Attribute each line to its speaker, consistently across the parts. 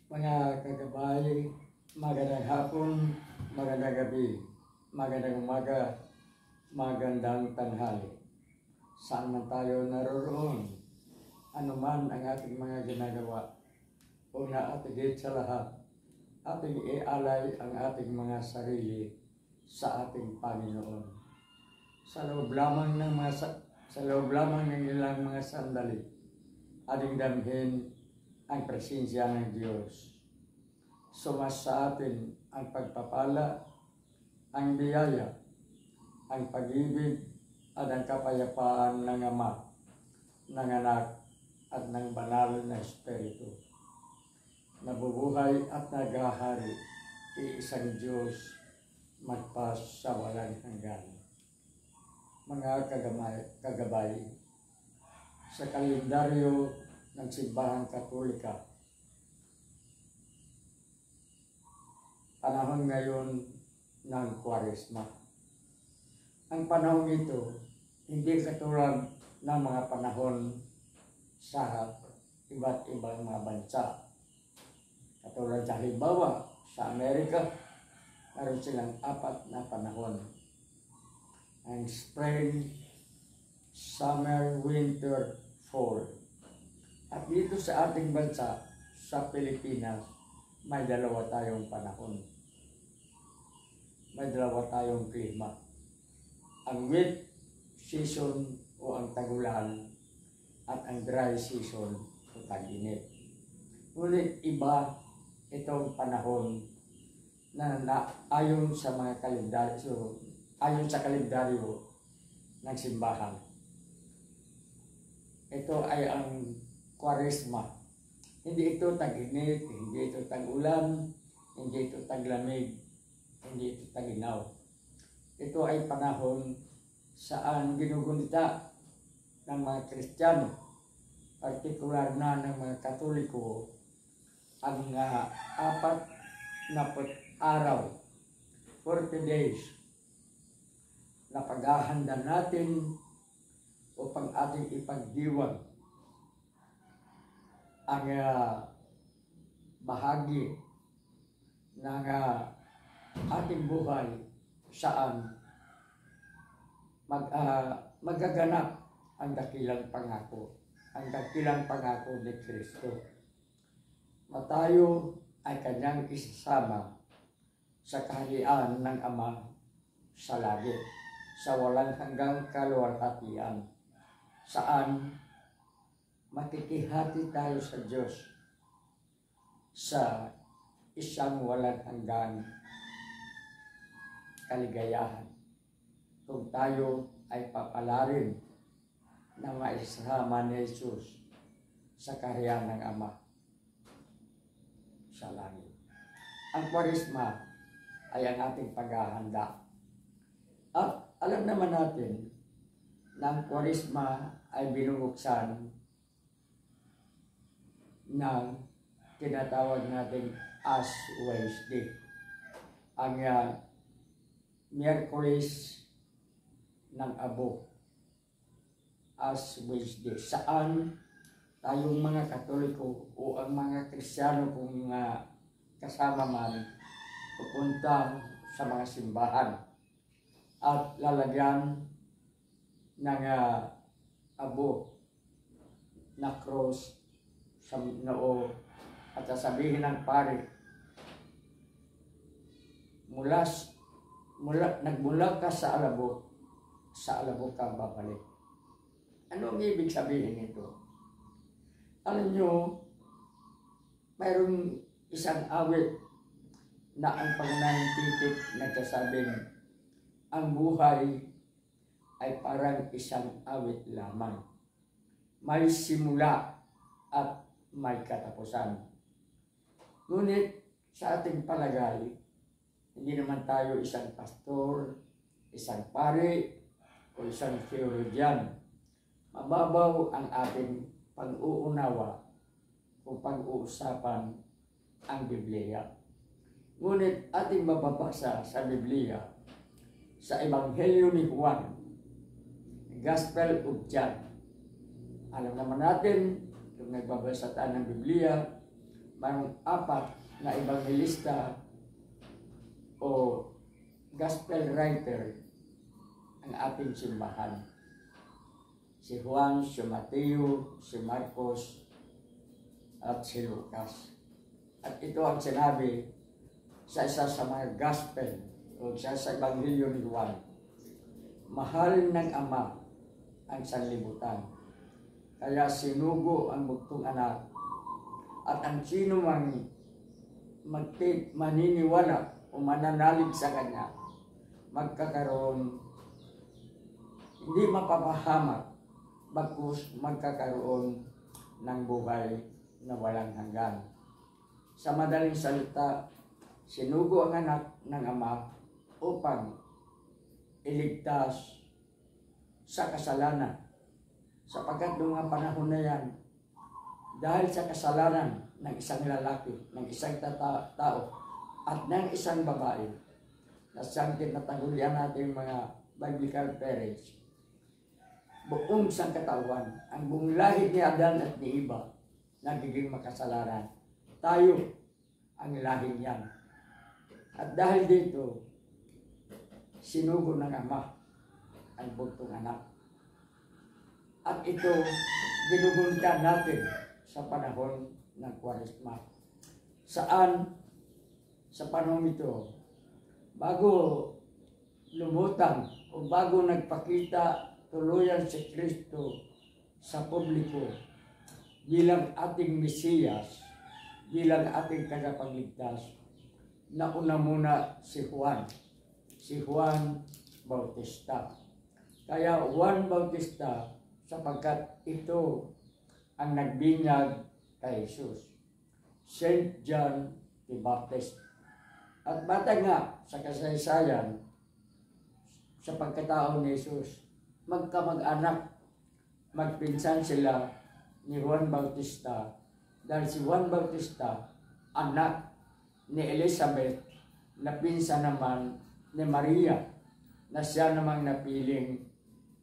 Speaker 1: Mga kagabay, magandang hapon, magandang gabi, magandang umaga, magandang tanghali. Saan man tayo naroroon, anuman ang ating mga ginagawa, una at higit sa lahat, ating ialay ang ating mga sarili sa ating Panginoon. Sa loob lamang ng ilang mga sandali, ating damhin ang presensya ng Diyos. Sumas sa atin ang pagpapala, ang biyaya, ang pag-ibig at ang kapayapaan ng Ama, ng Anak at ng Banal na Espiritu. Nabubuhay at naghahari, iisang Diyos, magpas sa walang hanggan. Mga kagabay, sa kalendaryo ng Simbahang Katolika, panahon ngayon ng Kwaresma. Ang panahon ito, hindi katulad ng mga panahon sa iba't ibang mga bansa. Katulad sa halimbawa, sa Amerika, meron silang 4 na panahon. Ang spring, summer, winter, fall. At dito sa ating bansa, sa Pilipinas, may 2 tayong panahon. May 2 tayong klima. Ang wet season o ang tagulan at ang dry season o tag-init. Ngunit iba itong panahon na ayon sa mga kalendaryo, ayon sa kalendaryo ng simbahan. Ito ay ang Kwaresma. Hindi ito tag-init, hindi ito tag-ulan, hindi ito taglamig, hindi ito tag-inaw. Ito ay panahon saan ginugunita ng mga Kristiyano, partikular na ng mga Katoliko, ang 4 na araw, 40 days, na paghahanda natin upang ating ipagdiwang ang bahagi ng ating buhay saan magaganap ang dakilang pangako ni Kristo na tayo ay kanyang isasama sa kaharian ng Ama sa langit, sa walang hanggang kaluwalhatian, saan makikihati tayo sa Diyos sa isang walang hanggang kaligayahan kung tayo ay papalarin na maisama ni Jesus sa kaharian ng Ama sa langit. Ang Kwaresma ay ang ating paghahanda. At alam naman natin na ang Kwaresma ay binubuksan ng tinatawag natin Ash Wednesday. Ang Miyerkules ng Abo, Ash Wednesday, saan tayong mga Katoliko o ang mga Kristiyano kung kasama man pupunta sa mga simbahan at lalagyan ng abo na cross sa noo at sasabihin ng pari, nagmula ka sa alabo ka babalik. Ano ang ibig sabihin nito? Alam nyo, mayroong isang awit na ang pangunahing titik nagsasabing, ang buhay ay parang isang awit lamang. May simula at may katapusan. Ngunit sa ating palagay, hindi naman tayo isang pastor, isang pari, o isang theologian. Mababaw ang ating pag-uunawa o pag-uusapan ang Biblia. Ngunit ating mababasa sa Biblia, sa Ebanghelyo ni Juan, Gospel of John. Alam naman natin, kung nagbabasa tayo ng Biblia, mayroong 4 na evangelista o gospel writer ang ating simbahan. Si Juan, si Mateo, si Marcos, at si Lucas. At ito ang sinabi sa isa sa mga gospel o sa Ebanghelyo ni Juan. Mahal ng Ama ang sanlibutan, kaya sinugo ang bugtong anak, at ang sino mang maniniwala o mananalig sa Kanya, magkakaroon, hindi mapapahamak, bagkus magkakaroon ng buhay na walang hanggan. Sa madaling salita, sinugo ang anak ng Ama upang iligtas sa kasalanan. Sapagkat noong mga panahon na yan, dahil sa kasalanan ng isang lalaki, ng isang tao, at ng isang babae, na siyang tinatagulyan natin mga biblical parents, buong sangkatawan, ang buong lahi ni Adan at ni Eva, nagiging makasalanan. Tayo ang lahi niyan. At dahil dito, sinugo ng Ama ang bugtong anak. At ito, ginuguntan natin sa panahon ng Kwaresma. Saan? Sa panahon ito, bago lumutang o bago nagpakita tuluyan si Kristo sa publiko bilang ating Mesiyas, bilang ating tagapagligtas, nauna muna si Juan Bautista. Kaya Juan Bautista, sapagkat ito ang nagbinyag kay Jesus. Saint John the Baptist. At batay nga sa kasaysayan, sa pagkatao ni Jesus, magkamag-anak, magpinsan sila ni Juan Bautista, dahil si Juan Bautista, anak ni Elizabeth, na pinsan naman ni Maria, na siya namang napiling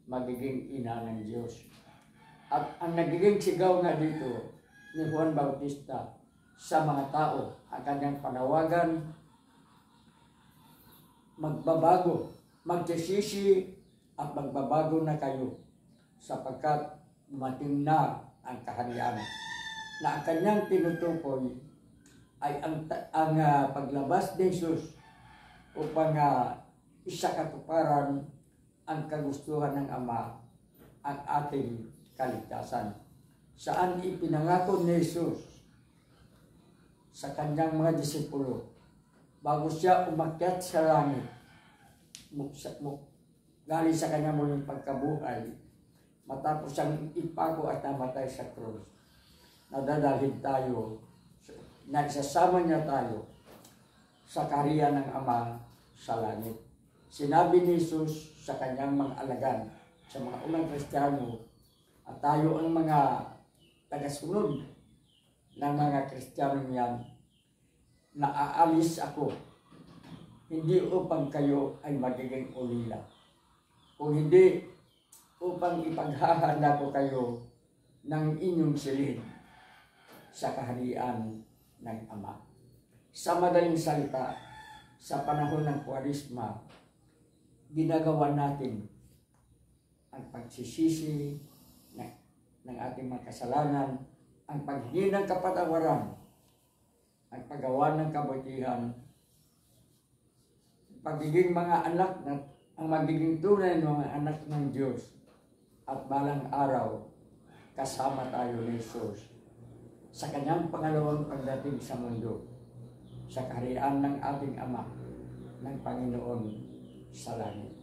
Speaker 1: magiging ina ng Diyos. At ang nagiging sigaw nga dito ni Juan Bautista sa mga tao, ang kanyang panawagan, magbabago, magsisisi at magbabago na kayo, sapagkat dumating na ang kaharian. Na ang kanyang tinutukoy ay ang paglabas ni Jesus upang isakatuparan ang kagustuhan ng Ama, ang ating kaligtasan. Saan ipinangako ni Jesus sa kanyang mga disipulo bago siya umakyat sa langit, galing sa kanyang muling pagkabuhay, matapos siyang ipako at namatay sa krus, nadadalhin tayo, nagsasama niya tayo sa kaharian ng Ama sa langit. Sinabi ni Jesus sa kanyang mga alagad, sa mga unang Kristiyano, at tayo ang mga tagasunod ng mga Kristiyano niyan, na aalis ako, hindi upang kayo ay magiging ulila, kung hindi upang ipaghahanda ko kayo ng inyong silid sa kaharian ng Ama. Sa madaling salita, sa panahon ng Kwaresma, ginagawa natin ang pagsisisi ng ating mga kasalanan, ang paghingi ng kapatawaran, ang paggawa ng kabutihan, pagiging mga anak, ang magiging tunay ng mga anak ng Diyos, at balang araw, kasama tayo ni Jesus sa kanyang pangalawang pagdating sa mundo, sa kaharian ng ating Ama, ng Panginoon sa langit.